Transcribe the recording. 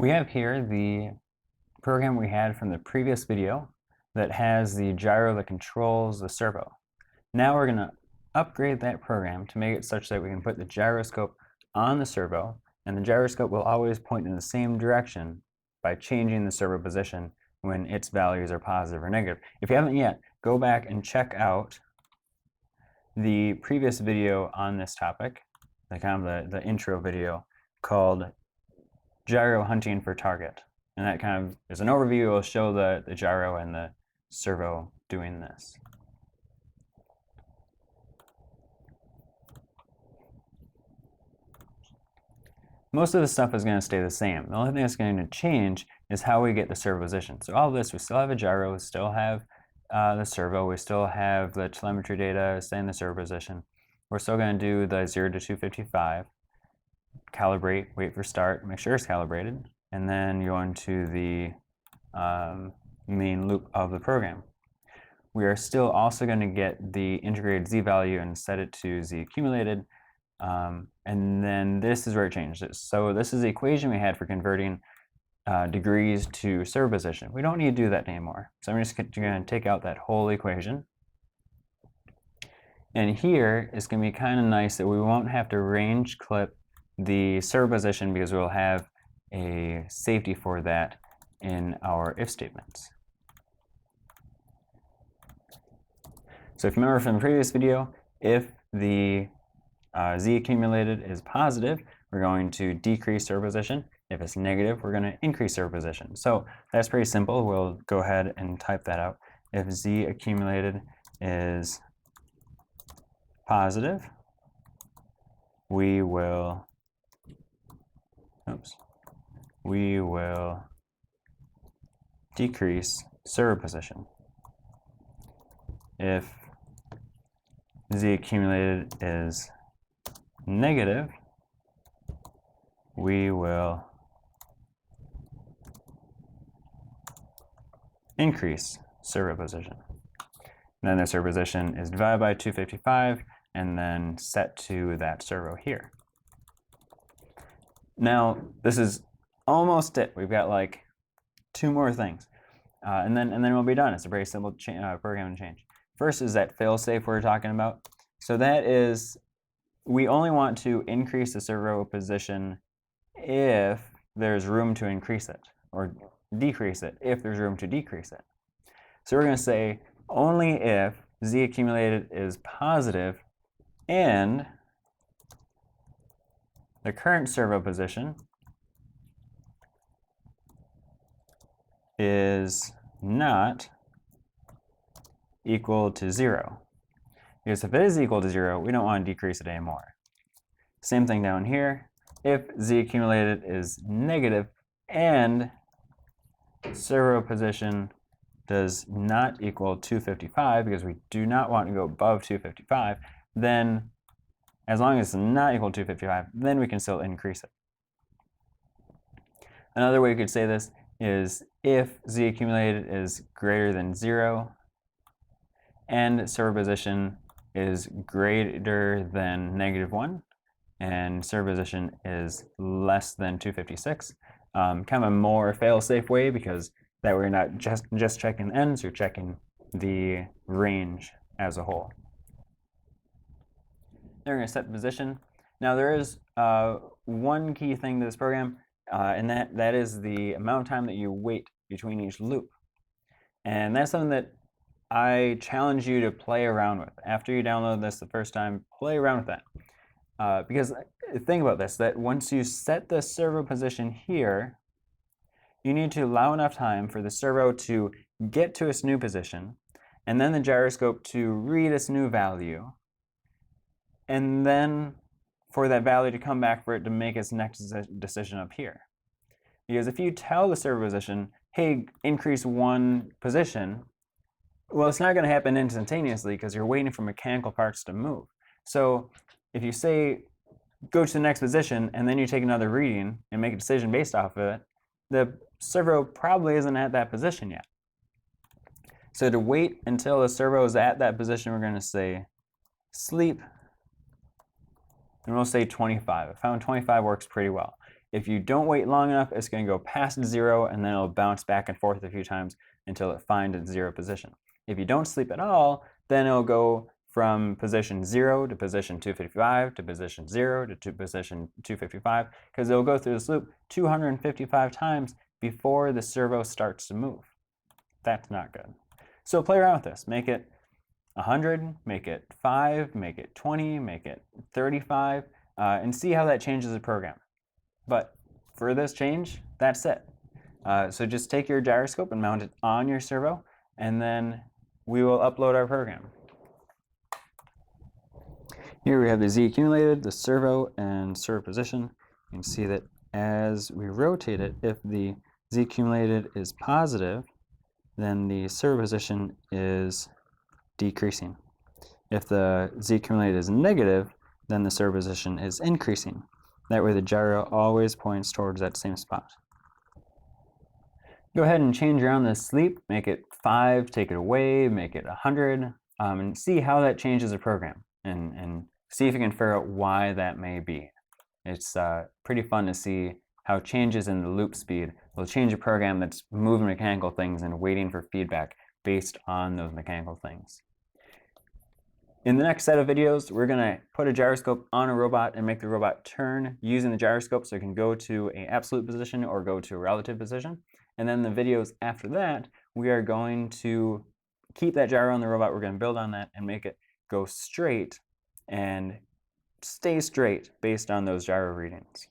We have here the program we had from the previous video that has the gyro that controls the servo. Now we're going to upgrade that program to make it such that we can put the gyroscope on the servo, and the gyroscope will always point in the same direction by changing the servo position when its values are positive or negative. If you haven't yet, go back and check out the previous video on this topic, the intro video called Gyro Hunting for Target. And that kind of is an overview. It will show the gyro and the servo doing this. Most of the stuff is going to stay the same. The only thing that's going to change is how we get the servo position. So all of this, we still have a gyro, we still have the servo, we still have the telemetry data, stay in the servo position. We're still going to do the 0 to 255, calibrate, wait for start, make sure it's calibrated, and then go into the main loop of the program. We are still also going to get the integrated z value and set it to z accumulated. And then this is where it changes. So this is the equation we had for converting degrees to servo position. We don't need to do that anymore. So I'm just going to take out that whole equation. And here it's going to be kind of nice that we won't have to range clip the servo position because we'll have a safety for that in our if statements. So if you remember from the previous video, if the z accumulated is positive, we're going to decrease servo position. If it's negative, we're going to increase servo position. So that's pretty simple. We'll go ahead and type that out. If z accumulated is positive, we will decrease servo position. If z accumulated is negative, we will increase servo position. And then the servo position is divided by 255 and then set to that servo here. Now this is almost it. We've got like 2 more things, and then we'll be done. It's a very simple program change. First is that failsafe we're talking about. So that is, we only want to increase the servo position if there's room to increase it, or decrease it if there's room to decrease it. So we're going to say only if z accumulated is positive and the current servo position is not equal to 0. Because if it is equal to 0, we don't want to decrease it anymore. Same thing down here. If z accumulated is negative and servo position does not equal 255, because we do not want to go above 255, then as long as it's not equal to 255, then we can still increase it. Another way you could say this is if z accumulated is greater than 0 and servo position is greater than -1 and servo position is less than 256. Kind of a more fail-safe way, because that way you're not just checking ends, you're checking the range as a whole. Then we're going to set the position. Now there is one key thing to this program, and that is the amount of time that you wait between each loop. And that's something that I challenge you to play around with. After you download this the first time, play around with that. Because think about this, that once you set the servo position here, you need to allow enough time for the servo to get to its new position, and then the gyroscope to read its new value, and then for that value to come back for it to make its next decision up here. Because if you tell the servo position, hey, increase 1 position, well, it's not going to happen instantaneously because you're waiting for mechanical parts to move. So if you say, go to the next position, and then you take another reading and make a decision based off of it, the servo probably isn't at that position yet. So to wait until the servo is at that position, we're going to say sleep, and we'll say 25. I found 25 works pretty well. If you don't wait long enough, it's going to go past 0, and then it'll bounce back and forth a few times until it finds its 0 position. If you don't sleep at all, then it'll go from position 0 to position 255 to position 0 to position 255, because it'll go through this loop 255 times before the servo starts to move. That's not good. So play around with this. Make it 100, make it 5, make it 20, make it 35, and see how that changes the program. But for this change, that's it. So just take your gyroscope and mount it on your servo, and then we will upload our program. Here we have the Z accumulated, the servo, and servo position. You can see that as we rotate it, if the Z accumulated is positive, then the servo position is decreasing. If the Z accumulated is negative, then the servo position is increasing. That way the gyro always points towards that same spot. Go ahead and change around the sleep, make it 5, take it away, make it 100, and see how that changes the program, and see if you can figure out why that may be. It's pretty fun to see how changes in the loop speed will change a program that's moving mechanical things and waiting for feedback based on those mechanical things. In the next set of videos, we're going to put a gyroscope on a robot and make the robot turn using the gyroscope so it can go to an absolute position or go to a relative position. And then the videos after that, we are going to keep that gyro on the robot. We're going to build on that and make it go straight and stay straight based on those gyro readings.